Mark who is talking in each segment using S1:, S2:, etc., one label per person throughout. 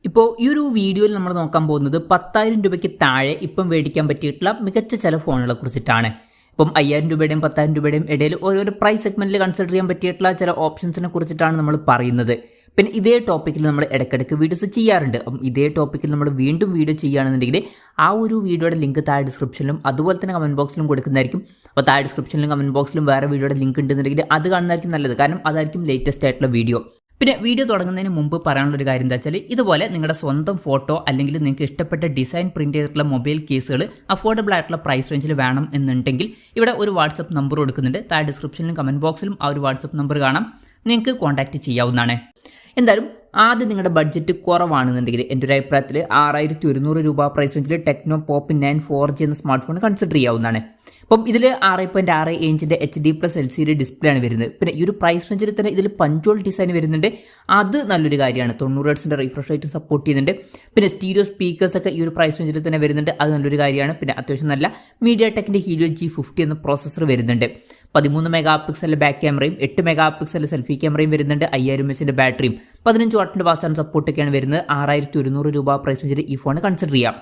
S1: ഇപ്പോൾ ഈ ഒരു വീഡിയോയിൽ നമ്മൾ നോക്കാൻ പോകുന്നത് 10,000 രൂപയ്ക്ക് താഴെ ഇപ്പം മേടിക്കാൻ പറ്റിയിട്ടുള്ള മികച്ച ചില ഫോണുകളെ കുറിച്ചിട്ടാണ്. ഇപ്പം 5,000 രൂപയുടെയും 10,000 രൂപയുടെയും ഇടയിൽ ഓരോരോ പ്രൈസ് സെഗ്മെന്റിൽ കൺസിഡർ ചെയ്യാൻ പറ്റിയിട്ടുള്ള ചില ഓപ്ഷൻസിനെ കുറിച്ചിട്ടാണ് നമ്മൾ പറയുന്നത്. പിന്നെ ഇതേ ടോപ്പിക്കിൽ നമ്മൾ ഇടയ്ക്കിടയ്ക്ക് വീഡിയോസ് ചെയ്യാറുണ്ട്. അപ്പം ഇതേ ടോപ്പിക്കിൽ നമ്മൾ വീണ്ടും വീഡിയോ ചെയ്യുകയാണെന്നുണ്ടെങ്കിൽ ആ ഒരു വീഡിയോയുടെ ലിങ്ക് താഴെ ഡിസ്ക്രിപ്ഷനിലും അതുപോലെ തന്നെ കമൻറ്റ് ബോക്സിലും കൊടുക്കുന്നതായിരിക്കും. അപ്പോൾ താഴെ ഡിസ്ക്രിപ്ഷനിലും കമൻറ്റ് ബോക്സിലും വേറെ വീഡിയോയുടെ ലിങ്ക് ഉണ്ടെന്നുണ്ടെങ്കിൽ അത് കാണുന്നതായിരിക്കും നല്ലത്. കാരണം അതായിരിക്കും ലേറ്റസ്റ്റ് ആയിട്ടുള്ള വീഡിയോ. പിന്നെ വീഡിയോ തുടങ്ങുന്നതിന് മുമ്പ് പറയാനുള്ളൊരു കാര്യം എന്താ വെച്ചാൽ, ഇതുപോലെ നിങ്ങളുടെ സ്വന്തം ഫോട്ടോ അല്ലെങ്കിൽ നിങ്ങൾക്ക് ഇഷ്ടപ്പെട്ട ഡിസൈൻ പ്രിന്റ് ചെയ്തിട്ടുള്ള മൊബൈൽ കേസുകൾ അഫോർഡബിൾ ആയിട്ടുള്ള പ്രൈസ് റേഞ്ചിൽ വേണം എന്നുണ്ടെങ്കിൽ ഇവിടെ ഒരു വാട്സപ്പ് നമ്പർ കൊടുക്കുന്നുണ്ട്. താഴെ ഡിസ്ക്രിപ്ഷനിലും കമൻറ്റ് ബോക്സിലും ആ ഒരു വാട്സപ്പ് നമ്പർ കാണാം, നിങ്ങൾക്ക് കോൺടാക്റ്റ് ചെയ്യാവുന്നതാണ്. എന്തായാലും ആദ്യം നിങ്ങളുടെ ബഡ്ജറ്റ് കുറവാണെന്നുണ്ടെങ്കിൽ എൻ്റെ ഒരു അഭിപ്രായത്തിൽ 6,100 രൂപ പ്രൈസ് റേഞ്ചിൽ ടെക്നോ പോപ്പ് 9 4G എന്ന സ്മാർട്ട് ഫോൺ കൺസിഡർ ചെയ്യാവുന്നതാണ്. അപ്പം ഇതിൽ 6.6 ഇഞ്ചിൻ്റെ HD+ LCD ഡിസ്പ്ലേ ആണ് വരുന്നത്. പിന്നെ ഈ ഒരു പ്രൈസ് റേഞ്ചിൽ തന്നെ ഇതിൽ പഞ്ചോൾ ഡിസൈൻ വരുന്നുണ്ട്, അത് നല്ലൊരു കാര്യമാണ്. 90 Hz റിഫ്രഷ് റേറ്റും സപ്പോർട്ട് ചെയ്യുന്നുണ്ട്. പിന്നെ സ്റ്റീരിയോ സ്പീക്കേഴ്സ് ഒക്കെ ഈ ഒരു പ്രൈസ് റേഞ്ചിൽ തന്നെ വരുന്നുണ്ട്, അത് നല്ലൊരു കാര്യമാണ്. പിന്നെ അത്യാവശ്യം നല്ല MediaTekന്റെ Helio G50 എന്ന പ്രോസസ്സർ വരുന്നുണ്ട്. 13 MP ബാക്ക് ക്യാമറയും 8 MP സെൽഫി ക്യാമറയും വരുന്നുണ്ട്. 5000 mAh ബാറ്ററിയും 15 വാട്ടിൻ്റെ ഫാസ്റ്റ് ചാർജ് സപ്പോർട്ടൊക്കെയാണ് വരുന്നത്. 6,100 രൂപ പ്രൈസ് റേഞ്ചിൽ ഈ ഫോൺ കൺസിഡർ ചെയ്യാം.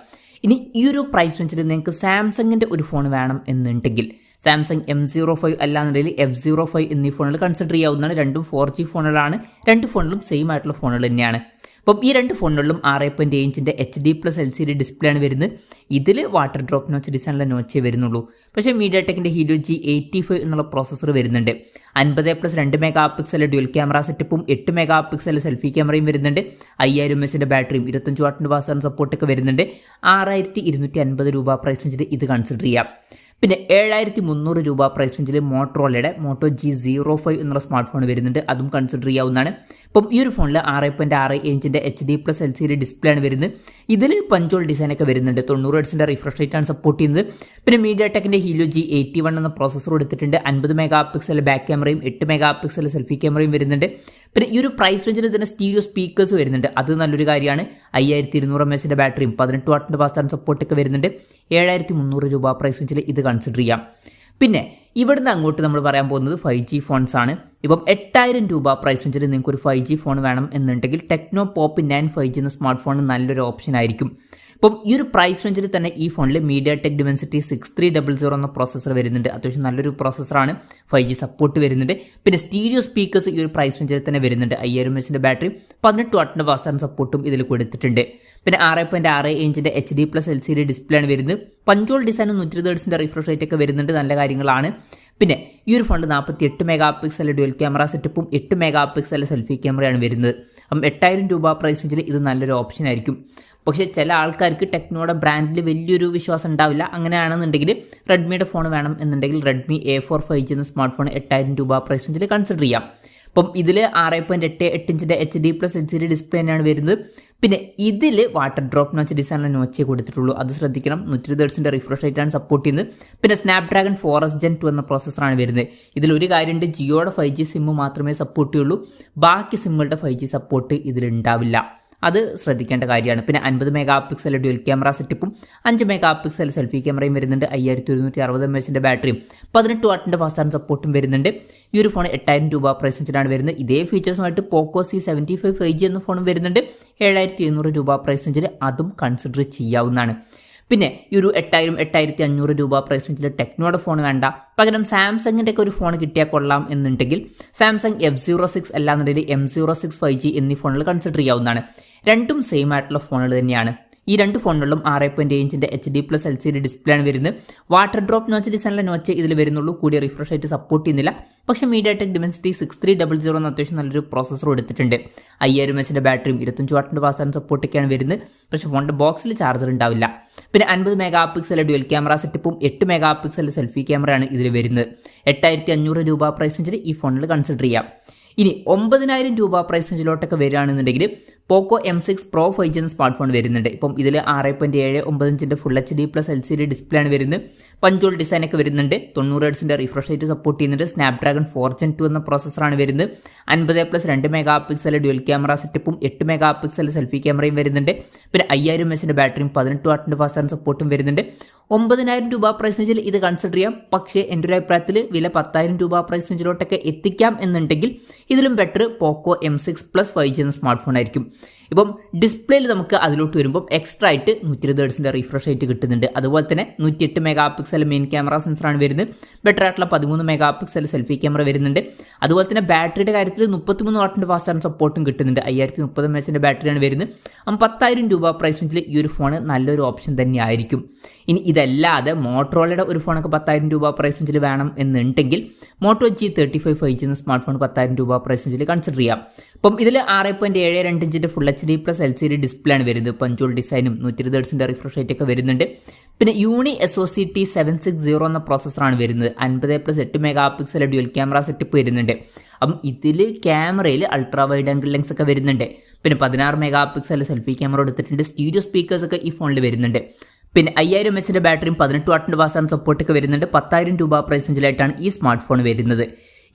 S1: ഇനി ഈ ഒരു പ്രൈസ് റേഞ്ചിൽ നിങ്ങൾക്ക് സാംസങ്ങിൻ്റെ ഒരു ഫോൺ വേണം എന്നുണ്ടെങ്കിൽ സാംസങ് M05 അല്ലാന്നുണ്ടെങ്കിൽ F05 എന്നീ ഫോണുകൾ കൺസിഡർ ചെയ്യാവുന്നതാണ്. രണ്ടും 4G ഫോണുകളാണ്. രണ്ട് ഫോണിലും സെയിം ആയിട്ടുള്ള ഫോണുകൾ തന്നെയാണ്. അപ്പം ഈ രണ്ട് ഫോണുകളിലും 6.7 ഇഞ്ചിൻ്റെ HD+ LCD ഡിസ്പ്ലേ ആണ് വരുന്നത്. ഇതിൽ വാട്ടർ ഡ്രോപ്പ് നോച്ച് ഡിസൈനിലെ നോച്ചേ വരുന്നുള്ളൂ. പക്ഷേ MediaTekന്റെ Helio G85 എന്നുള്ള പ്രോസസ്സർ വരുന്നുണ്ട്. 50+2 MP ഡ്യുവൽ ക്യാമറ സെറ്റപ്പും 8 MP സെൽഫി ക്യാമറയും വരുന്നുണ്ട്. 5000 mAh ബാറ്ററിയും 25 വാട്ടിൻ്റെ ഫാസ്റ്റ് ചാർജ് സപ്പോർട്ടൊക്കെ വരുന്നുണ്ട്. 6,250 രൂപ പ്രൈസ് റേഞ്ചിൽ ഇത് കൺസിഡർ ചെയ്യാം. പിന്നെ 7,300 രൂപ പ്രൈസ് റേഞ്ചിൽ മോട്ടോറോളയുടെ Moto G05 എന്നുള്ള സ്മാർട്ട് ഫോൺ വരുന്നുണ്ട്, അതും കൺസിഡർ ചെയ്യാവുന്നതാണ്. ഇപ്പം ഈ ഒരു ഫോണിൽ 6.6 ഇഞ്ചിൻ്റെ HD+ LCD ഡിസ്പ്ലേ ആണ് വരുന്നത്. ഇതിൽ പഞ്ചോൾ ഡിസൈനൊക്കെ വരുന്നുണ്ട്. 90 Hz റിഫ്രഷ് റേറ്റ് ആണ് സപ്പോർട്ട് ചെയ്യുന്നത്. പിന്നെ MediaTekന്റെ Helio G81 എന്ന പ്രോസസ്സർ കൊടുത്തിട്ടുണ്ട്. 50 MP ബാക്ക് ക്യാമറയും 8 MP സെൽഫി ക്യാമറയും വരുന്നുണ്ട്. പിന്നെ ഈ ഒരു പ്രൈസ് റേഞ്ചിൽ തന്നെ സ്റ്റീരിയോ സ്പീക്കേഴ്സ് വരുന്നുണ്ട്, അത് നല്ലൊരു കാര്യമാണ്. 5,200 mAh ബാറ്ററിയും 18 വാട്ടിൻ്റെ ഫാസ്റ്റ് ചാർജ് സപ്പോർട്ടൊക്കെ വരുന്നുണ്ട്. 7,300 രൂപ പ്രൈസ് റേഞ്ചിൽ ഇത് കൺസിഡർ ചെയ്യാം. പിന്നെ ഇവിടുന്ന് അങ്ങോട്ട് നമ്മൾ പറയാൻ പോകുന്നത് 5G ഫോൺസ് ആണ്. ഇപ്പം 8,000 രൂപ പ്രൈസ് റേഞ്ചിൽ നിങ്ങൾക്ക് ഒരു 5G ഫോൺ വേണം എന്നുണ്ടെങ്കിൽ ടെക്നോ പോപ്പ് 9 5G എന്ന സ്മാർട്ട് ഫോൺ നല്ലൊരു ഓപ്ഷൻ ആയിരിക്കും. ഇപ്പം ഈ ഒരു പ്രൈസ് റേഞ്ചിൽ തന്നെ ഈ ഫോണിൽ MediaTek Dimensity 6300 എന്ന പ്രോസസ്സർ വരുന്നുണ്ട്, അത്യാവശ്യം നല്ലൊരു പ്രോസസ്സറാണ്. 5G സപ്പോർട്ട് വരുന്നുണ്ട്. പിന്നെ സ്റ്റീരിയോ സ്പീക്കേഴ്സ് ഈ ഒരു പ്രൈസ് റേഞ്ചിൽ തന്നെ വരുന്നുണ്ട്. 5000 mAh ബാറ്ററി 18 വാട്ടിൻ്റെ ഫാസ്റ്റ് ചാർജ് സപ്പോർട്ടും ഇതിൽ കൊടുത്തിട്ടുണ്ട്. പിന്നെ 6.6 ഇഞ്ചിൻ്റെ HD+ LCD ഡിസ്പ്ലേ ആണ് വരുന്നത്. പഞ്ചോൾ ഡിസൈനും 120 Hz റിഫ്രഷ് റേറ്റ് ഒക്കെ വരുന്നുണ്ട്, നല്ല കാര്യങ്ങളാണ്. പിന്നെ ഈ ഒരു ഫോണിൽ 48 MP ഡ്യുവൽ ക്യാമറ സെറ്റപ്പും 8 MP സെൽഫി ക്യാമറയാണ് വരുന്നത്. അപ്പം 8,000 രൂപ പ്രൈസ് റേഞ്ചിൽ ഇത് നല്ലൊരു ഓപ്ഷൻ ആയിരിക്കും. പക്ഷേ ചില ആൾക്കാർക്ക് ടെക്നോയുടെ ബ്രാൻഡിൽ വലിയൊരു വിശ്വാസം ഉണ്ടാവില്ല. അങ്ങനെയാണെന്നുണ്ടെങ്കിൽ റെഡ്മിയുടെ ഫോൺ വേണം എന്നുണ്ടെങ്കിൽ Redmi A4 5G എന്ന സ്മാർട്ട് ഫോൺ 8,000 രൂപ പ്രൈസ് റേഞ്ചിൽ കൺസിഡർ ചെയ്യാം. അപ്പം ഇതിൽ 6.8 ഇഞ്ചിൻ്റെ HD+ LCD ഡിസ്പ്ലേ തന്നെയാണ് വരുന്നത്. പിന്നെ ഇതിൽ വാട്ടർ ഡ്രോപ്പ് നോച്ച് ഡിസൈനിലെ നോച്ചേ കൊടുത്തിട്ടുള്ളൂ, അത് ശ്രദ്ധിക്കണം. 120 Hz റിഫ്രഷ് റേറ്റ് ആണ് സപ്പോർട്ട് ചെയ്യുന്നത്. പിന്നെ Snapdragon 4S Gen 2 എന്ന പ്രോസസ്സറാണ് വരുന്നത്. ഇതിലൊരു കാര്യമുണ്ട്, ജിയോയുടെ 5G സിം മാത്രമേ സപ്പോർട്ട് ചെയ്യുള്ളൂ, ബാക്കി സിമ്മുകളുടെ 5G സപ്പോർട്ട് ഇതിലുണ്ടാവില്ല, അത് ശ്രദ്ധിക്കേണ്ട കാര്യമാണ്. പിന്നെ 50 MP ഡ്യുവൽ ക്യാമറ സെറ്റപ്പും 5 MP സെൽഫി ക്യാമറയും വരുന്നുണ്ട്. 5,160 mAh ബാറ്ററിയും 18 വാട്ടിൻ്റെ ഫാസ്റ്റ് ചാർജ് സപ്പോർട്ടും വരുന്നുണ്ട്. ഈ ഒരു ഫോൺ 8,000 രൂപ പ്രൈസ് റേഞ്ചിലാണ് വരുന്നത്. ഇതേ ഫീച്ചേഴ്സുമായിട്ട് Poco C75 5G എന്ന ഫോണും വരുന്നുണ്ട്. 7,700 രൂപ പ്രൈസ് റേഞ്ചിൽ അതും കൺസിഡർ ചെയ്യാവുന്നതാണ്. പിന്നെ ഈ ഒരു 8,000-8,500 രൂപ പ്രൈസ് റേഞ്ചിൽ ടെക്നോയുടെ ഫോൺ വേണ്ട, പകരം സാംസങ്ങിൻ്റെ ഒക്കെ ഒരു ഫോൺ കിട്ടിയാൽ കൊള്ളാം എന്നുണ്ടെങ്കിൽ സാംസങ് F06 അല്ലാന്നുണ്ടെങ്കിൽ M06 5G എന്നീ ഫോണുകൾ കൺസിഡർ ചെയ്യാവുന്നതാണ്. രണ്ടും സെയിം ആയിട്ടുള്ള ഫോണുകൾ തന്നെയാണ്. ഈ രണ്ട് ഫോണുകളിലും 6.7 ഇഞ്ചിൻ്റെ HD+ LCD ഡിസ്പ്ലേ ആണ് വരുന്നത്. വാട്ടർ ഡ്രോപ്പ് നോച്ച് ഡിസൈനിലെ നോച്ച് ഇതിൽ വരുന്നുള്ളൂ, കൂടിയ റിഫ്രഷ് റേറ്റ് സപ്പോർട്ട് ചെയ്യുന്നില്ല. പക്ഷേ MediaTek Dimensity 6300 എന്ന അത്യാവശ്യം നല്ലൊരു പ്രോസസ്സർ എടുത്തിട്ടുണ്ട്. 5000 mAh ബാറ്ററിയും 25 വാട്ടിൻ്റെ ഫാസ്റ്റ് ചാർജ് സപ്പോർട്ടൊക്കെയാണ് വരുന്നത്. പക്ഷേ ഫോണിൻ്റെ ബോക്സിൽ ചാർജർ ഉണ്ടാവില്ല. പിന്നെ 50 MP ഡ്യുവൽ ക്യാമറ സെറ്റപ്പും 8 MP സെൽഫി ക്യാമറയാണ് ഇതിൽ വരുന്നത്. 8,500 രൂപ പ്രൈസ് റേഞ്ചിൽ ഈ ഫോണിൽ കൺസിഡർ ചെയ്യാം. ഇനി 9,000 രൂപ പ്രൈസ് റേഞ്ചിലോട്ടൊക്കെ വരികയാണെന്നുണ്ടെങ്കിൽ Poco M6 Pro 5G എന്ന സ്മാർട്ട് ഫോൺ വരുന്നുണ്ട്. ഇപ്പം ഇതിൽ 6.79 ഇഞ്ചിൻ്റെ ഫുൾ HD+ LCD ഡിസ്പ്ലേ ആണ് വരുന്നത്. പഞ്ചോൾ ഡിസൈനൊക്കെ വരുന്നുണ്ട്. 90 Hz റിഫ്രഷ് റേറ്റ് സപ്പോർട്ട് ചെയ്യുന്നുണ്ട്. Snapdragon 4 Gen 2 എന്ന പ്രോസസ്സറാണ് വരുന്നത്. 50+2 MP ഡ്യുവൽ ക്യാമറ സെറ്റപ്പും 8 MP സെൽഫി ക്യാമറയും വരുന്നുണ്ട്. പിന്നെ 5000 mAh ബാറ്ററിയും 18 വാട്ടിൻ്റെ ഫാസ്റ്റ് ചാർജ് സപ്പോർട്ടും വരുന്നുണ്ട്. 9,000 രൂപ പ്രൈസ് റേഞ്ചിൽ ഇത് കൺസിഡർ ചെയ്യാം. പക്ഷേ എൻ്റെ ഒരു അഭിപ്രായത്തിൽ വില 10,000 രൂപ പ്രൈസ് റേഞ്ചിലോട്ടൊക്കെ എത്തിക്കാം എന്നുണ്ടെങ്കിൽ ഇതിലും better Poco M6 Plus 5G എന്ന സ്മാർട്ട് ഫോൺ ആയിരിക്കും. ഇപ്പം ഡിസ്പ്ലേയിൽ നമുക്ക് അതിലോട്ട് വരുമ്പോൾ എക്സ്ട്രാ ആയിട്ട് 120 Hz റിഫ്രഷ് റേറ്റ് കിട്ടുന്നുണ്ട്. അതുപോലെ തന്നെ 108 MP മെയിൻ ക്യാമറ സെൻസറാണ് വരുന്നത്. ബെറ്റർ ആയിട്ടുള്ള 13 MP സെൽഫി ക്യാമറ വരുന്നുണ്ട്. അതുപോലെ തന്നെ ബാറ്ററിയുടെ കാര്യത്തിൽ 33 വാട്ടിൻ്റെ ഫാസ്റ്റ് ചാർജിംഗ് സപ്പോർട്ടും കിട്ടുന്നുണ്ട്. 5030 mAh ബാറ്ററിയാണ് വരുന്നത്. 10,000 രൂപ പ്രൈസ് റേഞ്ചിൽ ഈ ഒരു ഫോൺ നല്ലൊരു ഓപ്ഷൻ തന്നെയായിരിക്കും. ഇനി ഇതല്ലാതെ മോട്ടോറോളയുടെ ഒരു ഫോണൊക്കെ 10,000 രൂപ പ്രൈസ് റേഞ്ചിൽ വേണം എന്നുണ്ടെങ്കിൽ മോട്ടോ G35 5G എന്ന സ്മാർട്ട് ഫോൺ 10,000 രൂപ പ്രൈസ് റേഞ്ചിൽ കൺസിഡർ ചെയ്യാം. അപ്പം ഇതിൽ 6.72 ഇഞ്ചിൻ്റെ ഫുൾ HD+ LCD ഡിസ്പ്ലേ ആണ് വരുന്നത്. പഞ്ചോൾ ഡിസൈനും 120 Hz റിഫ്രഷ് റേറ്റ് ഒക്കെ വരുന്നുണ്ട്. പിന്നെ യൂണി SoC T760 എന്ന പ്രോസസ്സറാണ് വരുന്നത്. 50+8 MP ഡ്യുവൽ ക്യാമറ സെറ്റപ്പ് വരുന്നുണ്ട്. അപ്പം ഇതിൽ ക്യാമറയിൽ അൾട്രാ വൈഡ് ആംഗിൾ ലെൻസ് ഒക്കെ വരുന്നുണ്ട്. പിന്നെ 16 MP സെൽഫി ക്യാമറ എടുത്തിട്ടുണ്ട്. സ്റ്റീരിയോ സ്പീക്കേഴ്സ് ഒക്കെ ഈ ഫോണിൽ വരുന്നുണ്ട്. പിന്നെ 5000 mAh ബാറ്ററിയും 18 വാട്ടിൻ്റെ ഫാസ്റ്റ് ചാർജിംഗ് സപ്പോർട്ടൊക്കെ വരുന്നുണ്ട്. 10,000 രൂപ പ്രൈസ് റേഞ്ചിലായിട്ടാണ് ഈ സ്മാർട്ട് ഫോൺ വരുന്നത്.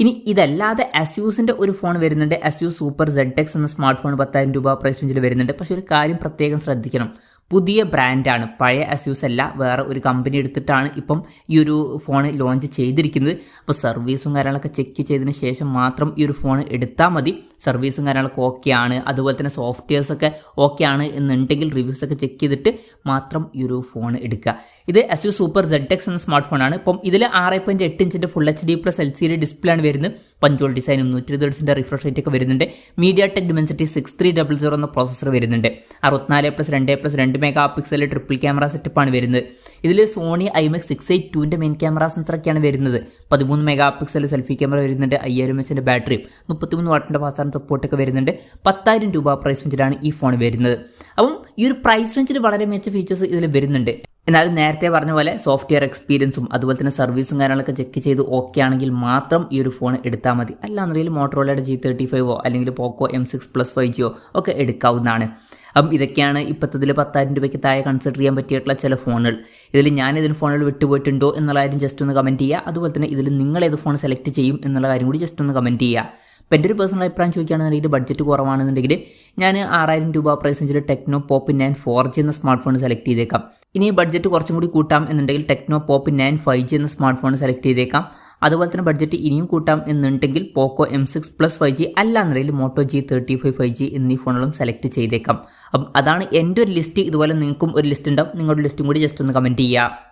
S1: ഇനി ഇതല്ലാതെ ASUSന്റെ ഒരു ഫോൺ വരുന്നുണ്ട്. ASUS Super ZX എന്ന സ്മാർട്ട് ഫോൺ 10,000 രൂപ പ്രൈസ് റേഞ്ചിൽ വരുന്നുണ്ട്. പക്ഷേ ഒരു കാര്യം പ്രത്യേകം ശ്രദ്ധിക്കണം, പുതിയ ബ്രാൻഡാണ്, പഴയ ASUS അല്ല, വേറെ ഒരു കമ്പനി എടുത്തിട്ടാണ് ഇപ്പം ഈ ഒരു ഫോൺ ലോഞ്ച് ചെയ്തിരിക്കുന്നത്. അപ്പോൾ സർവീസും കാര്യങ്ങളൊക്കെ ചെക്ക് ചെയ്തതിന് ശേഷം മാത്രം ഈ ഒരു ഫോൺ എടുത്താൽ മതി. സർവീസും കാര്യങ്ങളൊക്കെ ഓക്കെ ആണ്, അതുപോലെ തന്നെ സോഫ്റ്റ്വെയർസൊക്കെ ഓക്കെ ആണ് എന്നുണ്ടെങ്കിൽ റിവ്യൂസൊക്കെ ചെക്ക് ചെയ്തിട്ട് മാത്രം ഈ ഒരു ഫോൺ എടുക്കുക. ഇത് ASUS Super ZX എന്ന സ്മാർട്ട് ഫോണാണ്. ഇപ്പം ഇതിൽ 6.8 ഇഞ്ചിൻ്റെ ഫുൾ HD+ LCD ഡിസ്പ്ലേ ആണ് വരുന്നത്. പഞ്ചോൾ ഡിസൈനും 120 Hz റിഫ്രഷ് റേറ്റ് ഒക്കെ വരുന്നുണ്ട്. MediaTek Dimensity 6300 എന്ന പ്രോസസ്സർ വരുന്നുണ്ട്. 64+2+2 MP ട്രിപ്പിൾ ക്യാമറ സെറ്റപ്പാണ് വരുന്നത്. ഇതിൽ സോണി IMX 682ൻ്റെ മെയിൻ ക്യാമറ സെൻസറൊക്കെയാണ് വരുന്നത്. 13 MP സെൽഫി ക്യാമറ വരുന്നുണ്ട്. 5000 mAh ബാറ്ററിയും 33 വാട്ടിൻ്റെ ഫാസ്റ്റ് ചാർജിംഗ് സപ്പോർട്ടൊക്കെ വരുന്നുണ്ട്. 10,000 രൂപ പ്രൈസ് റേഞ്ചിലാണ് ഈ ഫോൺ വരുന്നത്. അപ്പം ഈ ഒരു പ്രൈസ് റേഞ്ചിൽ വളരെ മികച്ച ഫീച്ചേഴ്സ് ഇതിൽ വരുന്നുണ്ട്. എന്നാലും നേരത്തെ പറഞ്ഞ പോലെ സോഫ്റ്റ്വെയർ എക്സ്പീരിയൻസും അതുപോലെ തന്നെ സർവീസും കാര്യങ്ങളൊക്കെ ചെക്ക് ചെയ്ത് ഓക്കെ ആണെങ്കിൽ മാത്രം ഈ ഒരു ഫോൺ എടുത്താൽ മതി. അല്ലാന്നുണ്ടെങ്കിൽ മോട്ടോറോളയുടെ G35 അല്ലെങ്കിൽ പോക്കോ M6+ 5G ഒക്കെ എടുക്കാവുന്നതാണ്. അപ്പം ഇതൊക്കെയാണ് ഇപ്പോഴത്തതിൽ 10,000 രൂപയ്ക്ക് താഴെ കൺസിഡർ ചെയ്യാൻ പറ്റിയിട്ടുള്ള ചില ഫോണുകൾ. ഇതിൽ ഇതിന് ഫോണുകൾ വിട്ടുപോയിട്ടുണ്ടോ എന്നുള്ള കാര്യം ജസ്റ്റ് ഒന്ന് കമൻറ്റ് ചെയ്യുക. അതുപോലെ തന്നെ ഇതിൽ നിങ്ങൾ ഏത് ഫോൺ സെലക്ട് ചെയ്യും എന്നുള്ള കാര്യം കൂടി ജസ്റ്റ് ഒന്ന് കമൻറ്റ് ചെയ്യുക. അപ്പോൾ എൻ്റെ ഒരു പേഴ്സണൽ അഭിപ്രായം ചോദിക്കുകയാണെന്നുണ്ടെങ്കിൽ ബഡ്ജറ്റ് കുറവാണെന്നുണ്ടെങ്കിൽ ഞാൻ 6,000 രൂപ പ്രൈസ് റേഞ്ചിൽ ടെക്നോ പോപ്പ് 9 4G എന്ന സ്മാർട്ട് ഫോൺ സെലക്ട് ചെയ്തേക്കാം. ഇനി ബഡ്ജറ്റ് കുറച്ചും കൂടി കൂട്ടാം എന്നുണ്ടെങ്കിൽ ടെക്നോ പോപ്പ് 9 5G എന്ന സ്മാർട്ട് ഫോൺ സെലക്ട് ചെയ്തേക്കാം. അതുപോലെ തന്നെ ബഡ്ജറ്റ് ഇനിയും കൂട്ടാം എന്നുണ്ടെങ്കിൽ പോക്കോ M6+ 5G അല്ലാന്നുണ്ടെങ്കിൽ മോട്ടോ G35 5G എന്നീ ഫോണുകളും സെലക്ട് ചെയ്തേക്കാം. അപ്പം അതാണ് എൻ്റെ ഒരു ലിസ്റ്റ്. ഇതുപോലെ നിങ്ങൾക്കും ഒരു ലിസ്റ്റ് ഉണ്ടാവും. നിങ്ങളുടെ ലിസ്റ്റും കൂടി ജസ്റ്റ് ഒന്ന് കമൻറ്റ് ചെയ്യുക.